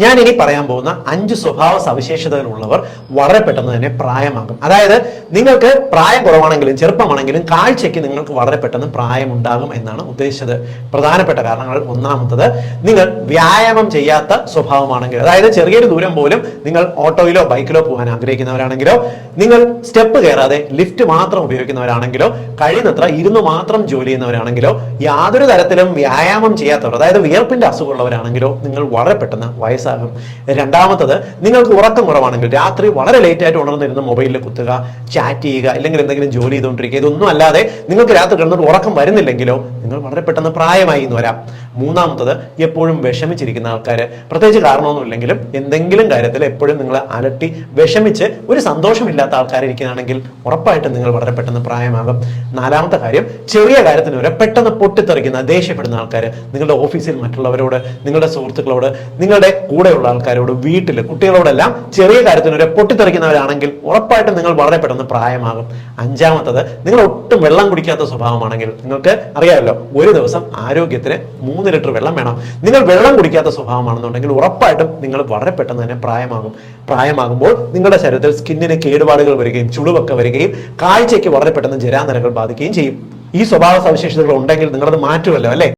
ഞാൻ ഇനി പറയാൻ പോകുന്ന 5 സ്വഭാവ സവിശേഷതകളുള്ളവർ വളരെ പെട്ടെന്ന് തന്നെ പ്രായമാകും. അതായത് നിങ്ങൾക്ക് പ്രായം കുറവാണെങ്കിലും ചെറുപ്പമാണെങ്കിലും കാഴ്ചയ്ക്ക് നിങ്ങൾക്ക് വളരെ പെട്ടെന്ന് പ്രായം ഉണ്ടാകും എന്നാണ് ഉദ്ദേശിച്ചത്. പ്രധാനപ്പെട്ട കാരണങ്ങൾ: ഒന്നാമത്തത്, നിങ്ങൾ വ്യായാമം ചെയ്യാത്ത സ്വഭാവമാണെങ്കിൽ, അതായത് ചെറിയൊരു ദൂരം പോലും നിങ്ങൾ ഓട്ടോയിലോ ബൈക്കിലോ പോകാൻ ആഗ്രഹിക്കുന്നവരാണെങ്കിലോ, നിങ്ങൾ സ്റ്റെപ്പ് കയറാതെ ലിഫ്റ്റ് മാത്രം ഉപയോഗിക്കുന്നവരാണെങ്കിലോ, കഴിയുന്നത്ര ഇരുന്ന് മാത്രം ജോലി ചെയ്യുന്നവരാണെങ്കിലോ, യാതൊരു തരത്തിലും വ്യായാമം ചെയ്യാത്തവർ, അതായത് വിയർപ്പിന്റെ അസുഖമുള്ളവരാണെങ്കിലോ നിങ്ങൾ വളരെ പെട്ടെന്ന് വയസ്സാകും. രണ്ടാമത്തത്, നിങ്ങൾക്ക് ഉറക്കം കുറവാണെങ്കിൽ, രാത്രി വളരെ ലേറ്റ് ആയിട്ട് ഉണർന്നിരുന്ന് മൊബൈലിൽ കുത്തുക, ചാറ്റ് ചെയ്യുക, അല്ലെങ്കിൽ എന്തെങ്കിലും ജോലി ചെയ്തുകൊണ്ടിരിക്കുക, ഇതൊന്നും അല്ലാതെ നിങ്ങൾക്ക് രാത്രി കിടന്നിട്ട് ഉറക്കം വരുന്നില്ലെങ്കിലോ നിങ്ങൾ വളരെ പെട്ടെന്ന് പ്രായമായി എന്ന് വരാം. മൂന്നാമത്തത്, എപ്പോഴും വിഷമിച്ചിരിക്കുന്ന ആൾക്കാർ, പ്രത്യേകിച്ച് കാരണമൊന്നുമില്ലെങ്കിലും എന്തെങ്കിലും കാര്യത്തിൽ എപ്പോഴും നിങ്ങൾ അലട്ടി വിഷമിച്ച് ഒരു സന്തോഷമില്ലാത്ത ആൾക്കാരിരിക്കുകയാണെങ്കിൽ ഉറപ്പായിട്ടും നിങ്ങൾ വളരെ പെട്ടെന്ന് പ്രായമാകും. നാലാമത്തെ കാര്യം, ചെറിയ കാര്യത്തിന് വരെ പെട്ടെന്ന് പൊട്ടിത്തെറിക്കുന്ന, ദേഷ്യപ്പെടുന്ന ആൾക്കാർ, നിങ്ങളുടെ ഓഫീസിൽ മറ്റുള്ളവരോട്, നിങ്ങളുടെ സുഹൃത്തുക്കളോട്, നിങ്ങളുടെ കൂടെയുള്ള ആൾക്കാരോട്, വീട്ടിൽ കുട്ടികളോടെല്ലാം ചെറിയ കാര്യത്തിന് വരെ പൊട്ടിത്തെറിക്കുന്നവരാണെങ്കിൽ ഉറപ്പായിട്ടും നിങ്ങൾ വളരെ പെട്ടെന്ന് പ്രായമാകും. അഞ്ചാമത്തത്, നിങ്ങൾ ഒട്ടും വെള്ളം കുടിക്കാത്ത സ്വഭാവമാണെങ്കിൽ, നിങ്ങൾക്ക് അറിയാമല്ലോ ഒരു ദിവസം ആരോഗ്യത്തിന് 3 ലിറ്റർ വെള്ളം വേണം. നിങ്ങൾ വെള്ളം കുടിക്കാത്ത സ്വഭാവമാണെന്നുണ്ടെങ്കിൽ ഉറപ്പായിട്ടും നിങ്ങൾ വളരെ പെട്ടെന്ന് തന്നെ പ്രായമാകുമ്പോൾ നിങ്ങളുടെ ശരീരത്തിൽ സ്കിന്നിന് കേടുപാടുകൾ വരികയും ചുളിവൊക്കെ വരികയും കാഴ്ചയ്ക്ക് വളരെ പെട്ടെന്ന് ജരാനരകൾ ബാധിക്കുകയും ചെയ്യും. ഈ സ്വഭാവ സവിശേഷതകൾ ഉണ്ടെങ്കിൽ നിങ്ങളത് മാറ്റുമല്ലോ, അല്ലേ?